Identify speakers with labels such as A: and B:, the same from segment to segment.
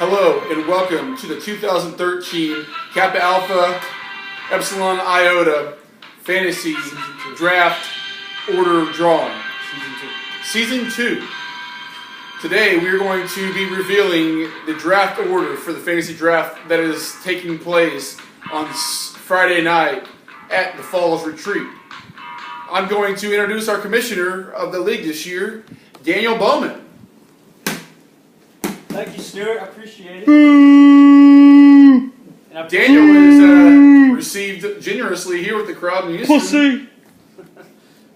A: Hello and welcome to the 2013 Kappa Alpha Epsilon Iota Fantasy Draft Order Drawing. Season 2. Today we are going to be revealing the draft order for the fantasy draft that is taking place on Friday night at the Falls Retreat. I'm going to introduce our commissioner of the league this year, Daniel Bowman.
B: Thank you, Stuart. I appreciate it.
A: Daniel is received generously here with the crowd in Houston.
C: Pussy!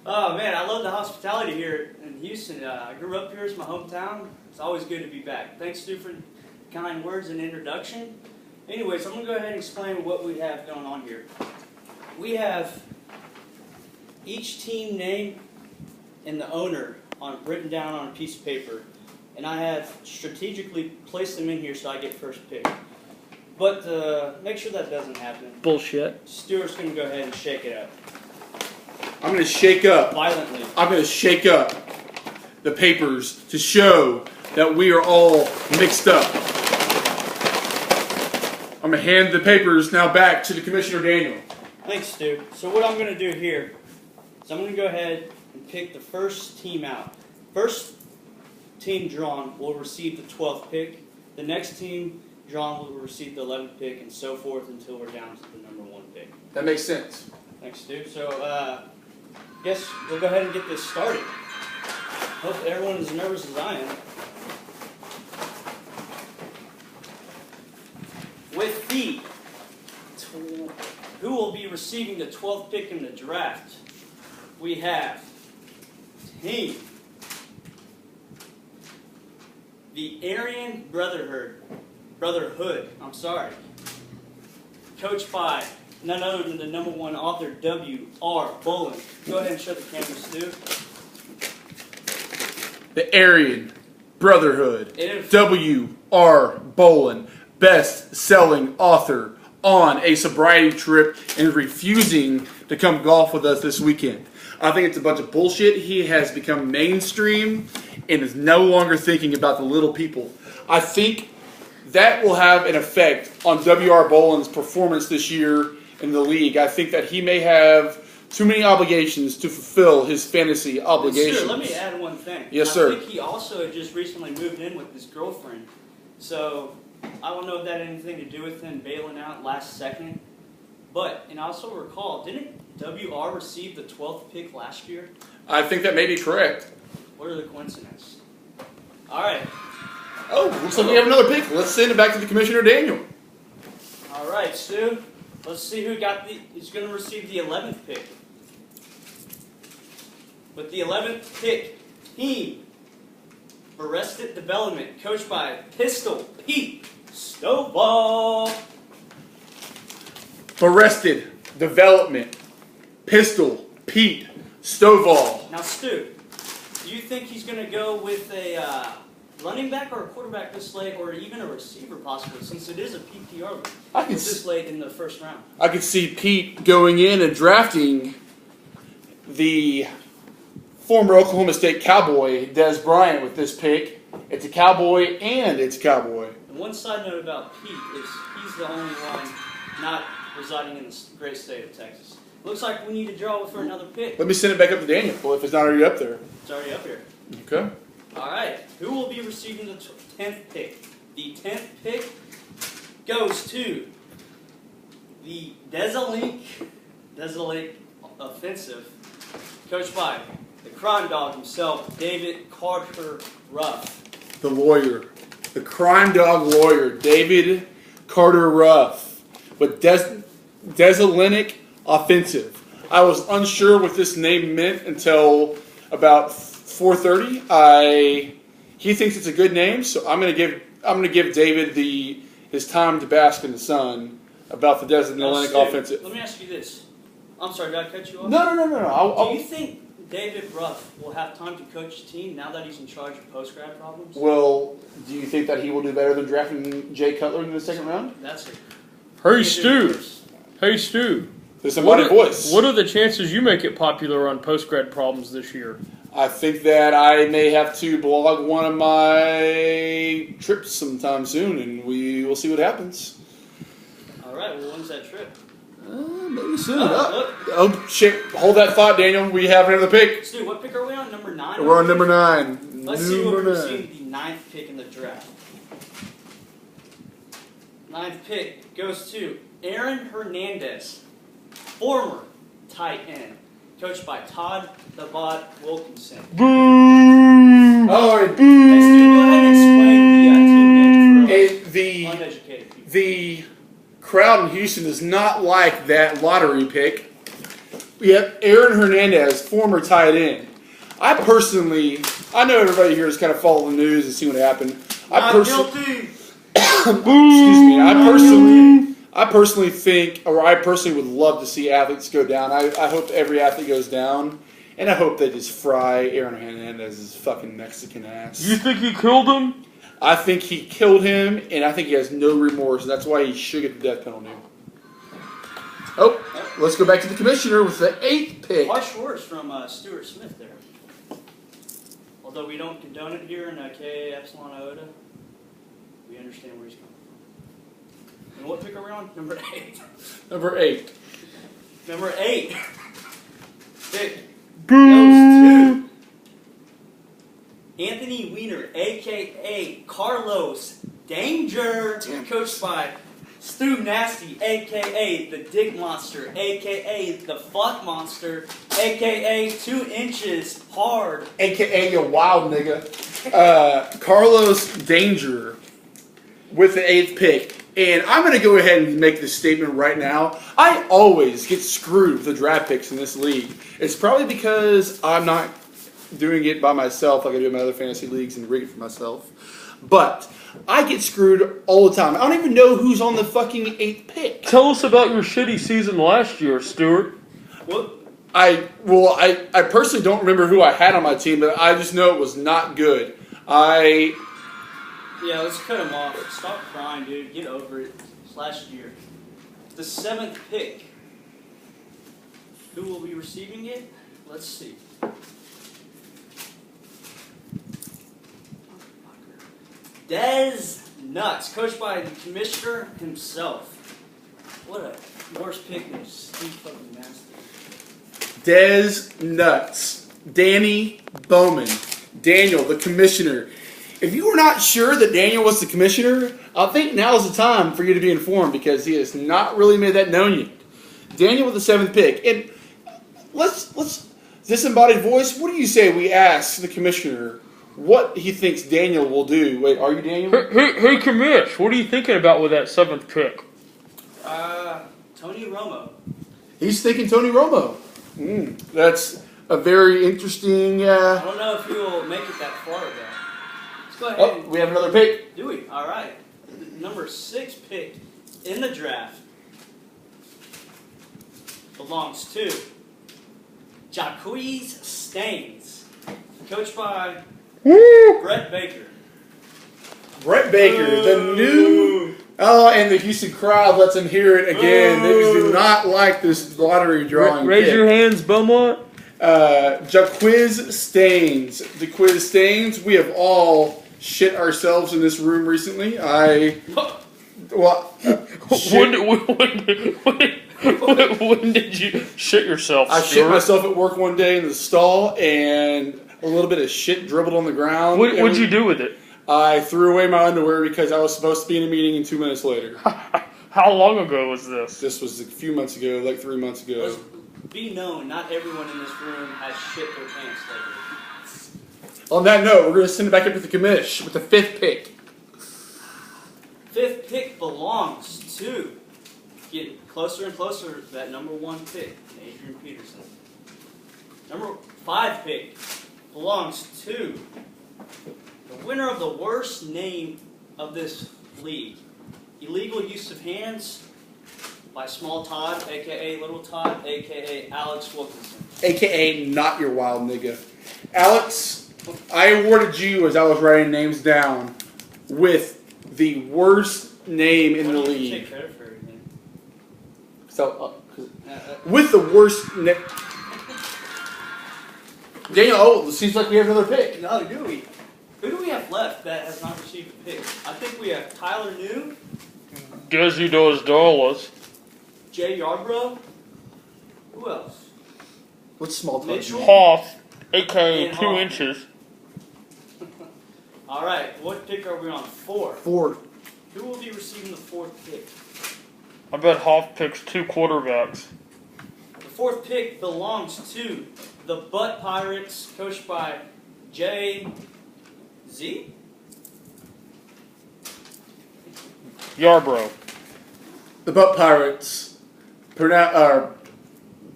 B: Oh, man, I love the hospitality here in Houston. I grew up here. It's my hometown. It's always good to be back. Thanks, Stu, for kind words and introduction. Anyways, I'm going to go ahead and explain what we have going on here. We have each team name and the owner written down on a piece of paper. And I have strategically placed them in here so I get first pick. But make sure that doesn't happen.
C: Bullshit.
B: Stuart's going to go ahead and shake it up.
A: I'm going to shake up.
B: Violently.
A: I'm going to shake up the papers to show that we are all mixed up. I'm going to hand the papers now back to the Commissioner Daniel.
B: Thanks, Stu. So what I'm going to do here is I'm going to go ahead and pick the first team out. First team drawn will receive the 12th pick. The next team drawn will receive the 11th pick, and so forth until we're down to the number 1 pick.
A: That makes sense.
B: Thanks, Stu. So, guess we'll go ahead and get this started. Hope everyone is as nervous as I am. With the who will be receiving the 12th pick in the draft, we have team the Aryan Brotherhood, coached by none other than the number 1 author, W.R. Bolin. Go ahead and show the camera, Stu.
A: The Aryan Brotherhood, W.R. Bolin, best-selling author on a sobriety trip and refusing to come golf with us this weekend. I think it's a bunch of bullshit. He has become mainstream and is no longer thinking about the little people. I think that will have an effect on W.R. Bolin's performance this year in the league. I think that he may have too many obligations to fulfill his fantasy obligations.
B: Sure, let me add one thing.
A: Yes, sir.
B: I think he also just recently moved in with his girlfriend. So I don't know if that had anything to do with him bailing out last second. But, and I also recall, didn't W.R. receive the 12th pick last year?
A: I think that may be correct.
B: What are the coincidences? All right.
A: Oh, looks like we have another pick. Let's send it back to the Commissioner Daniel.
B: All right, Stu. Let's see who is going to receive the 11th pick. With the 11th pick, Team Arrested Development, coached by Pistol Pete Stovall.
A: Arrested Development, Pistol Pete Stovall.
B: Now, Stu, do you think he's going to go with a running back or a quarterback this late, or even a receiver possibly, since it is a PPR league this late in the first round?
A: I could see Pete going in and drafting the former Oklahoma State Cowboy, Des Bryant, with this pick. It's a Cowboy and it's a Cowboy.
B: And one side note about Pete is he's the only one not residing in the great state of Texas. Looks like we need to draw for another pick.
A: Let me send it back up to Daniel if it's not already up there.
B: It's already up here.
A: Okay.
B: All right. Who will be receiving the 10th pick? The 10th pick goes to the Desolink Offensive, coached by the crime dog himself, David Carter Ruff.
A: The lawyer. The crime dog lawyer, David Carter Ruff. With Desolink Offensive. I was unsure what this name meant until about 4:30. He thinks it's a good name, so I'm gonna give David his time to bask in the sun about the Desolink Offensive.
B: Let me ask you this. I'm sorry, did I cut you off?
A: No.
B: Do you think David Ruff will have time to coach the team now that he's in charge of post-grad problems?
A: Well, do you think that he will do better than drafting Jay Cutler in the second round?
B: That's it.
C: Hey, Stu. Hey, Stu.
A: There's a mighty voice.
C: What are the chances you make it popular on post-grad problems this year?
A: I think that I may have to blog one of my trips sometime soon, and we will see what happens.
B: All right. Well, when's that trip?
A: Maybe soon.
B: Look.
A: Oh, shit. Hold that thought, Daniel. We have another pick.
B: Dude, what pick are we on? Number 9?
A: We're on number 9.
B: Let's see what we're receiving the 9th pick in the draft. 9th pick goes to Aaron Hernandez, former tight end, coached by Todd the Bot Wilkinson.
C: Boo!
A: Oh,
B: Hey, Stu, go ahead and explain the team name for uneducated people.
A: The crowd in Houston does not like that lottery pick. We have Aaron Hernandez, former tight end. I know everybody here has kind of followed the news and see what happened.
B: Guilty.
A: Excuse me. I personally think, or I personally would love to see athletes go down. I hope every athlete goes down, and I hope they just fry Aaron Hernandez's fucking Mexican ass.
C: You think he killed him?
A: I think he killed him, and I think he has no remorse, and that's why he should get the death penalty. Oh, let's go back to the commissioner with the 8th pick.
B: Harsh words from Stuart Smith there. Although we don't condone it here in K, Epsilon, Iota, we understand where he's coming from. And what pick are we on? Number 8.
A: Number 8.
B: Number 8. Pick goes to Anthony Weiner, a.k.a. Carlos Danger, coached by Stu Nasty, a.k.a. the Dick Monster, a.k.a. the Fuck Monster, a.k.a. 2 inches hard,
A: A.K.A. you wild nigga. Carlos Danger with the 8th pick. And I'm going to go ahead and make this statement right now. I always get screwed with the draft picks in this league. It's probably because I'm not doing it by myself like I do in my other fantasy leagues and rig it for myself. But I get screwed all the time. I don't even know who's on the fucking 8th pick.
C: Tell us about your shitty season last year, Stuart.
B: What?
A: I personally don't remember who I had on my team, but I just know it was not good.
B: Yeah, let's cut him off. Stop crying, dude. Get over it. It's last year. The 7th pick. Who will be receiving it? Let's see. Dez Nuts, coached by the commissioner himself. What a worse pick than Steve fucking Nasty.
A: Dez Nuts. Danny Bowman. Daniel, the commissioner. If you were not sure that Daniel was the commissioner, I think now is the time for you to be informed because he has not really made that known yet. Daniel with the 7th pick. And let's disembodied voice, what do you say we ask the commissioner what he thinks Daniel will do? Wait, are you Daniel?
C: Hey, commish, what are you thinking about with that 7th pick?
B: Tony Romo.
A: He's thinking Tony Romo. That's a very interesting...
B: I don't know if he will make it that far, though. Let's go ahead.
A: Oh, we have another pick.
B: Do we? All right. Number 6 pick in the draft belongs to Jacquez Staines, coached by Brett Baker.
A: Brett Baker, the new... Oh, and the Houston crowd lets him hear it again. They do not like this lottery drawing.
C: Raise your hands, Beaumont.
A: Jacquez Staines. Jacquez Staines, we have all shit ourselves in this room recently.
C: When did you shit yourself,
A: I
C: Stuart?
A: shit myself at work one day in the stall, and a little bit of shit dribbled on the ground.
C: What'd you do with it?
A: I threw away my underwear because I was supposed to be in a meeting in 2 minutes later.
C: How long ago was this?
A: This was a few months ago, like 3 months ago.
B: Let's be known, not everyone in this room has shit their pants lately.
A: On that note, we're going to send it back up to the commish with the 5th pick.
B: 5th pick belongs to, getting closer and closer to that number 1 pick, Adrian Peterson. Number 5 pick belongs to the winner of the worst name of this league. Illegal use of hands by Small Todd, a.k.a. Little Todd, a.k.a. Alex Wilkinson.
A: A.k.a. not your wild nigga. Alex, I awarded you, as I was writing names down, with the worst name in the
B: You
A: league.
B: take credit for everything.
A: So, with the worst Daniel, oh, it seems like we have another pick.
B: No, do we? Who do we have left that has not received a pick? I think we have Tyler New,
C: Desi dos Dallas.
B: Jay Yarbrough. Who else?
A: What's small time?
B: Mitchell.
C: Hoff, a.k.a.
B: And
C: 2
B: Hoff.
C: inches.
B: All right, what pick are we on? 4.
A: 4.
B: Who will be receiving the 4th pick?
C: I bet Hoff picks 2 quarterbacks.
B: The 4th pick belongs to the Butt Pirates, coached by Jay Z.
C: Yarbrough.
A: The Butt Pirates are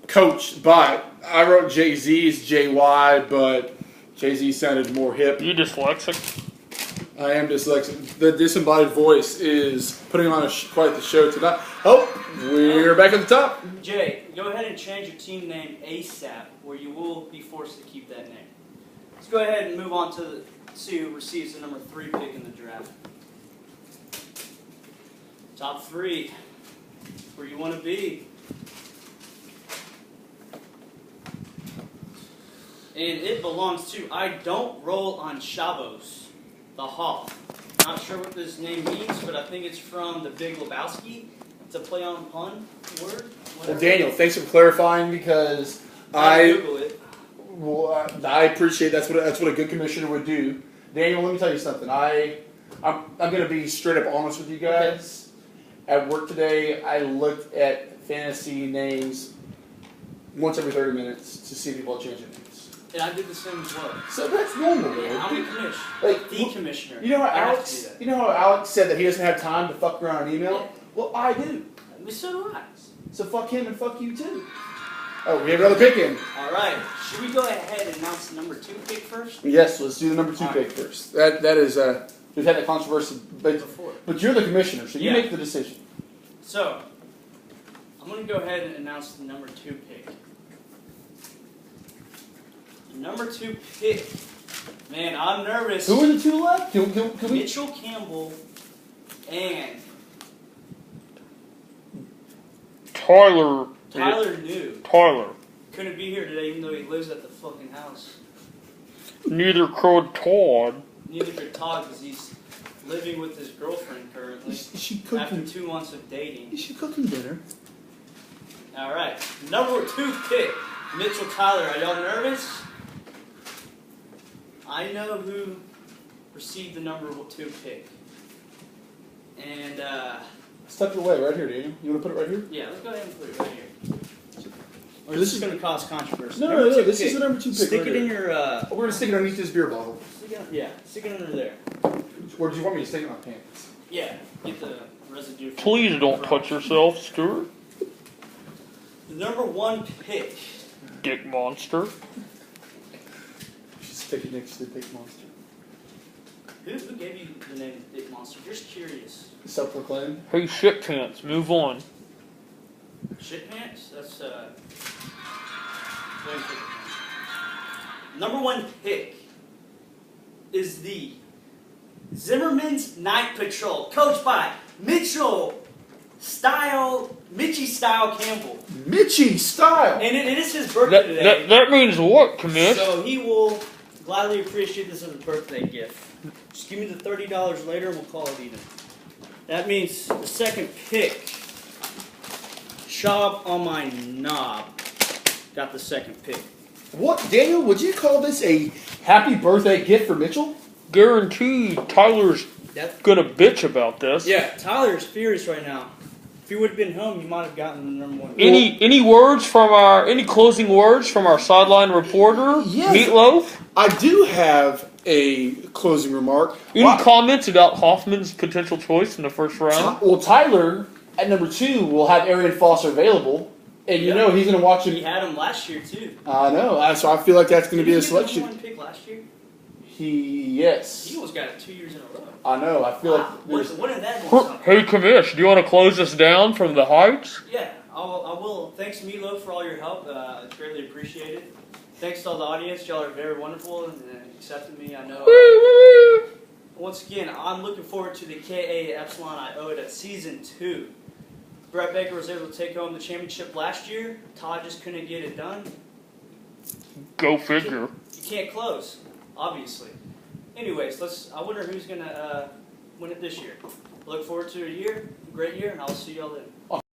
A: coached by, I wrote Jay-Z, it's J-Y, but Jay-Z sounded more hip.
C: You dyslexic?
A: I am dyslexic. The disembodied voice is putting on quite the show tonight. Oh, we're back at the top.
B: Jay, go ahead and change your team name ASAP, or you will be forced to keep that name. Let's go ahead and move on to see who receives the number 3 pick in the draft. Top 3, where you want to be. And it belongs to I Don't Roll on Shavos, the Hoff. Not sure what this name means, but I think it's from the Big Lebowski. It's a play on pun word.
A: Well, Daniel, thanks for clarifying because
B: Google it.
A: Well, I appreciate that's what a good commissioner would do. Daniel, let me tell you something. I'm going to be straight up honest with you guys. At work today, I looked at fantasy names once every 30 minutes to see if people are changing names.
B: And I did the same as well.
A: So that's normal, man.
B: Yeah, I'm a commissioner.
A: Like,
B: the commissioner.
A: You know how
B: I have to do that.
A: You know how Alex said that he doesn't have time to fuck around on email?
B: Yeah.
A: Well, I do.
B: So do I.
A: So fuck him and fuck you too. Oh, we have another pick in.
B: All right. Should we go ahead and announce the number 2 pick first?
A: Yes, let's do the number 2
B: All
A: pick
B: right.
A: first. That is we've had that controversy
B: Before.
A: but you're the commissioner, so you
B: Yeah.
A: make the decision.
B: So, I'm going to go ahead and announce the number 2 pick. The number 2 pick. Man, I'm nervous.
A: Who are the 2 left? Can we?
B: Mitchell Campbell and
C: Tyler.
B: New.
C: Tyler.
B: Couldn't be here today even though he lives at the fucking house.
C: Neither could Todd.
B: Neither could Todd because he's living with his girlfriend currently.
A: Is she cooking?
B: After 2 months of dating.
A: Is she cooking dinner?
B: All right. Number 2 pick. Mitchell Tyler. Are y'all nervous? I know who received the number 2 pick. And,
A: Step it away right here, Daniel. You want to put it right here?
B: yeah, let's go ahead and put it right here. Or
A: This
B: this is going to cause controversy.
A: No,
B: Number 2
A: this
B: pick.
A: is the number 2 pick.
B: Stick
A: right
B: it in
A: here.
B: your,
A: We're going to stick it underneath this beer bottle.
B: stick it under there.
A: Or do you want me to stick it in my pants?
B: Yeah, get the residue. from
C: Please
B: the
C: don't
B: front.
C: touch yourself, Stuart.
B: The number 1 pick.
C: Dick monster.
A: She's sticking next to the big monster.
B: Who gave you the name Dick Monster? Just curious.
A: Self-proclaimed.
C: Hey, shit pants, move on.
B: Shit pants? That's, Number 1 pick is the Zimmerman's Night Patrol, coached by Mitchie Style Campbell.
A: Mitchie style.
B: And it is his birthday today.
C: That means what, Commish?
B: So he will gladly appreciate this as a birthday gift. Just give me the $30 later and we'll call it even. That means the 2nd pick, Shab on my knob, got the 2nd pick.
A: What, Daniel? Would you call this a happy birthday gift for Mitchell?
C: Guaranteed Tyler's gonna bitch about this.
B: Yeah, Tyler's furious right now. If you would have been home, you might have gotten the number 1.
C: Any closing words from our sideline reporter,
A: Yes.
C: Meatloaf?
A: I do have a closing remark.
C: Any comments about Hoffman's potential choice in the first round?
A: Well, Tyler at number 2 will have Arian Foster available, and you know he's going to watch
B: He
A: him.
B: had him last year too.
A: I know, so I feel like that's going to be a selection.
B: Did he get the number 1 pick last year?
A: Yes.
B: He almost got it 2 years in a row.
A: I know. I feel like there's.
B: When did that happen?
C: Hey, Commish, do you want to close us down from the heights?
B: Yeah, I will. Thanks, Milo, for all your help. It's greatly appreciated. Thanks to all the audience. Y'all are very wonderful and accepted me. I know. Once again, I'm looking forward to the KA Epsilon Iota Season 2. Brett Baker was able to take home the championship last year. Todd just couldn't get it done.
C: Go figure.
B: can't close, obviously. Anyways, I wonder who's gonna win it this year. Look forward to a great year, and I'll see y'all then.